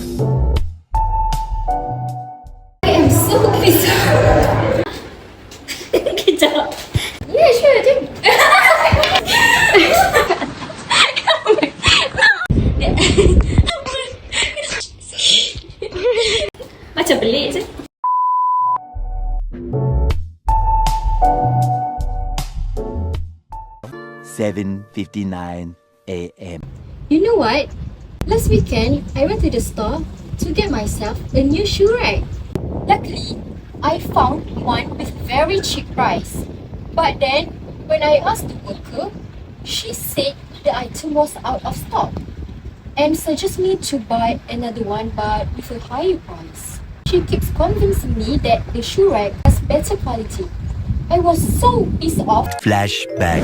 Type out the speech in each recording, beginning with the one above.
I am so bizarre. Kejap. Yeah, sure, Jim. Macam pelik je. (7:59 a.m.) You know what? Last weekend, I went to the store to get myself a new shoe rack. Luckily, I found one with very cheap price. But then, when I asked the worker, she said the item was out of stock and suggests me to buy another one but with a higher price. She keeps convincing me that the shoe rack has better quality. I was so pissed off. Flashback.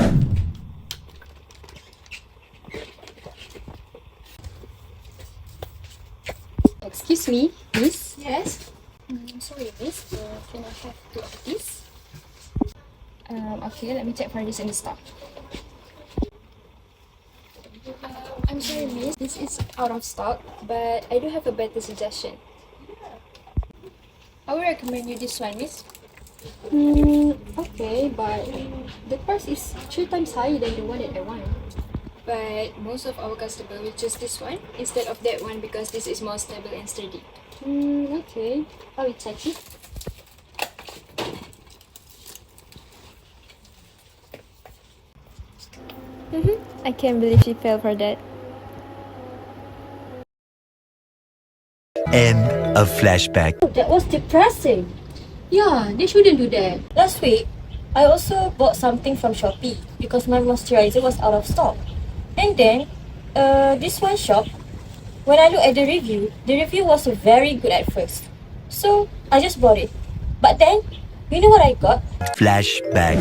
Excuse me, miss. Yes. Sorry, miss. Can I have two of these? Okay, let me check for this in the stock. I'm sorry, miss. This is out of stock, but I do have a better suggestion. I would recommend you this one, miss. Okay, but the price is 3 times higher than the one that I want. But most of our customers will choose this one instead of that one because this is more stable and sturdy. Okay. I will check it. I can't believe she fell for that. End of flashback. That was depressing. Yeah, they shouldn't do that. Last week, I also bought something from Shopee because my moisturizer was out of stock. And then, this one shop, when I look at the review was very good at first. So, I just bought it. But then, you know what I got? Flashback.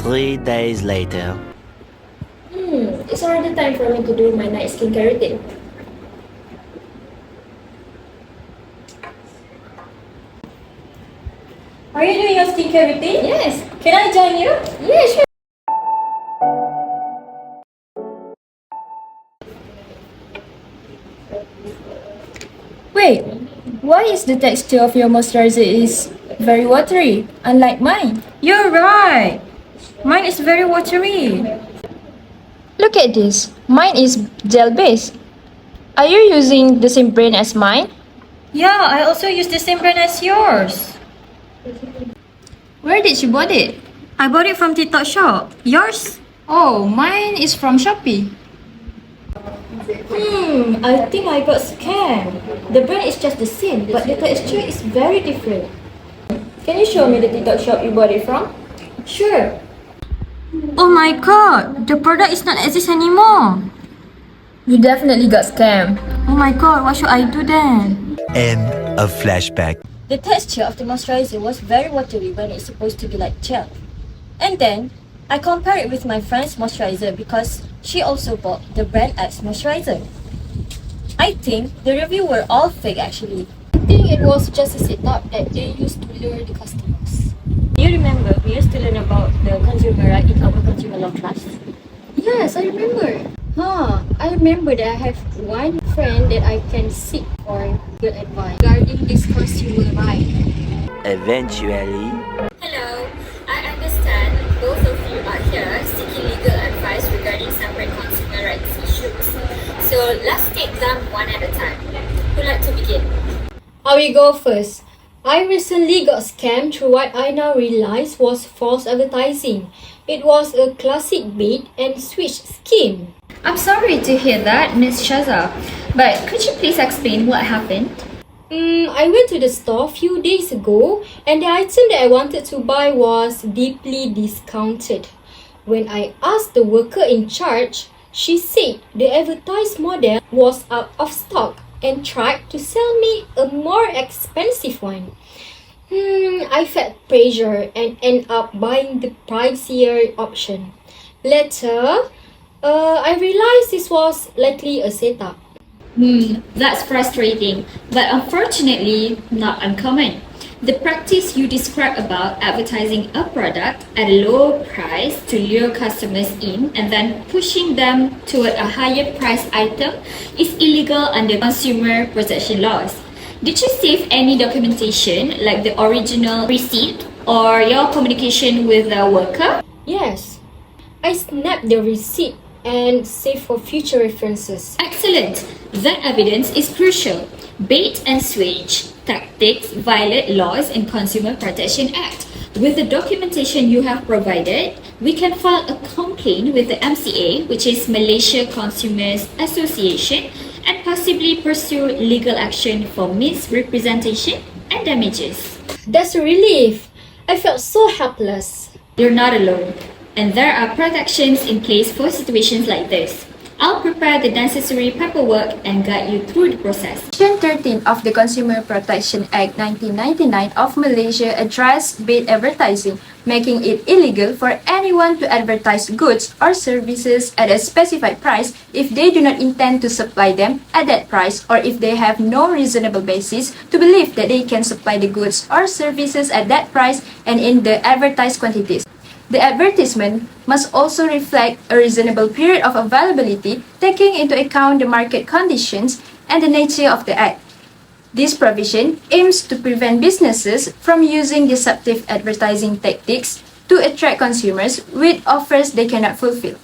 Three days later. It's already time for me to do my night skincare routine. Are you doing your skincare routine? Yes. Can I join you? Yeah, sure. Wait, why is the texture of your moisturizer is very watery, unlike mine? You're right. Mine is very watery. Look at this. Mine is gel based. Are you using the same brand as mine? Yeah, I also use the same brand as yours. Where did you bought it? I bought it from TikTok shop. Yours? Oh, mine is from Shopee. I think I got scammed. The brand is just the same, but the texture is very different. Can you show me the TikTok shop you bought it from? Sure. Oh my god, the product is not exist anymore. You definitely got scammed. Oh my god, what should I do then? End of flashback. The texture of the moisturizer was very watery when it's supposed to be like gel. And then, I compared it with my friend's moisturizer because she also bought the brand X moisturizer. I think the review were all fake actually. I think it was just a setup that they used to lure the customers. You remember we used to learn about the consumer right in our consumer law class? Yes, I remember. I remember that I have one friend that I can seek for good advice regarding this consumer right. Eventually. Hello, I understand both of you are here seeking legal advice regarding separate consumer rights issues. So let's take them one at a time. Who'd like to begin? I will go first. I recently got scammed through what I now realize was false advertising. It was a classic bait and switch scheme. I'm sorry to hear that, Miss Shaza. But could you please explain what happened? I went to the store a few days ago and the item that I wanted to buy was deeply discounted. When I asked the worker in charge, she said the advertised model was out of stock and tried to sell me a more expensive one. I felt pressure and ended up buying the pricier option. Later, I realized this was likely a setup. That's frustrating, but unfortunately not uncommon. The practice you describe about advertising a product at a low price to lure customers in and then pushing them toward a higher price item is illegal under consumer protection laws. Did you save any documentation like the original receipt or your communication with the worker? Yes, I snapped the receipt and saved for future references. Excellent! That evidence is crucial. Bait and switch tactics violate laws and Consumer Protection Act. With the documentation you have provided, we can file a complaint with the MCA, which is Malaysia Consumers Association, and possibly pursue legal action for misrepresentation and damages. That's a relief. I felt so helpless. You're not alone, and there are protections in place for situations like this. I'll prepare the necessary paperwork and guide you through the process. Section 13 of the Consumer Protection Act 1999 of Malaysia addressed bait advertising, making it illegal for anyone to advertise goods or services at a specified price if they do not intend to supply them at that price or if they have no reasonable basis to believe that they can supply the goods or services at that price and in the advertised quantities. The advertisement must also reflect a reasonable period of availability, taking into account the market conditions and the nature of the act. This provision aims to prevent businesses from using deceptive advertising tactics to attract consumers with offers they cannot fulfill.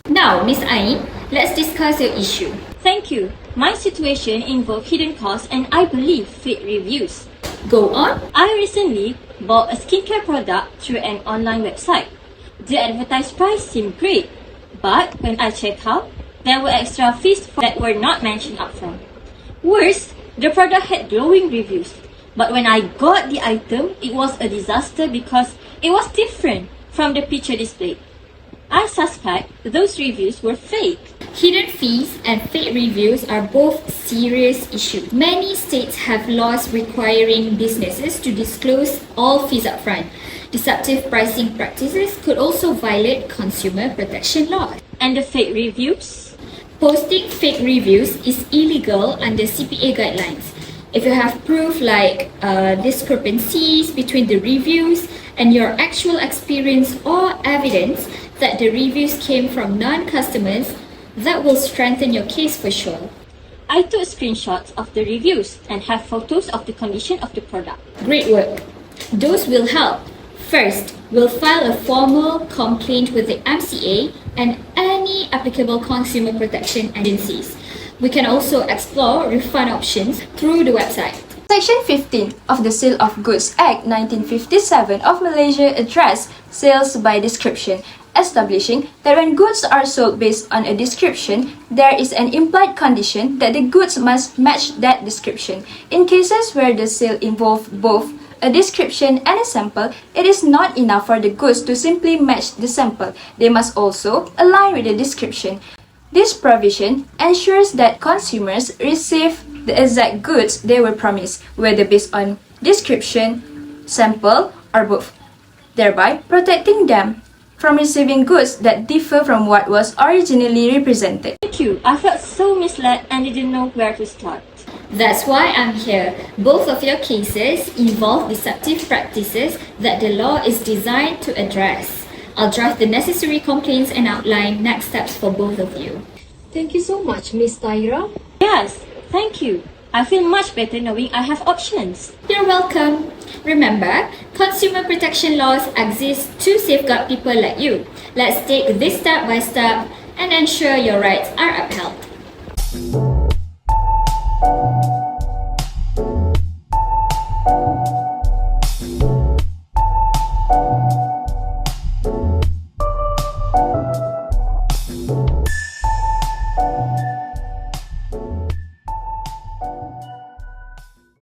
Now, Miss Ain, let's discuss your issue. Thank you. My situation involved hidden costs and I believe fake reviews. Go on. I recently bought a skincare product through an online website. The advertised price seemed great, but when I checked out, there were extra fees that were not mentioned upfront. Worse, the product had glowing reviews, but when I got the item, it was a disaster because it was different from the picture displayed. I suspect those reviews were fake. Hidden fees and fake reviews are both serious issues. Many states have laws requiring businesses to disclose all fees upfront. Deceptive pricing practices could also violate consumer protection laws. And the fake reviews? Posting fake reviews is illegal under CPA guidelines. If you have proof like discrepancies between the reviews and your actual experience or evidence that the reviews came from non-customers, that will strengthen your case for sure. I took screenshots of the reviews and have photos of the condition of the product. Great work. Those will help. First, we'll file a formal complaint with the MCA and any applicable consumer protection agencies. We can also explore refund options through the website. Section 15 of the Sale of Goods Act 1957 of Malaysia addressed sales by description, establishing that when goods are sold based on a description, there is an implied condition that the goods must match that description. In cases where the sale involved both a description and a sample, it is not enough for the goods to simply match the sample. They must also align with the description. This provision ensures that consumers receive the exact goods they were promised, whether based on description, sample, or both, thereby protecting them from receiving goods that differ from what was originally represented. Thank you. I felt so misled and didn't know where to start. That's why I'm here. Both of your cases involve deceptive practices that the law is designed to address. I'll draft the necessary complaints and outline next steps for both of you. Thank you so much, Miss Tyra. Yes, thank you. I feel much better knowing I have options. You're welcome. Remember, consumer protection laws exist to safeguard people like you. Let's take this step by step and ensure your rights are upheld.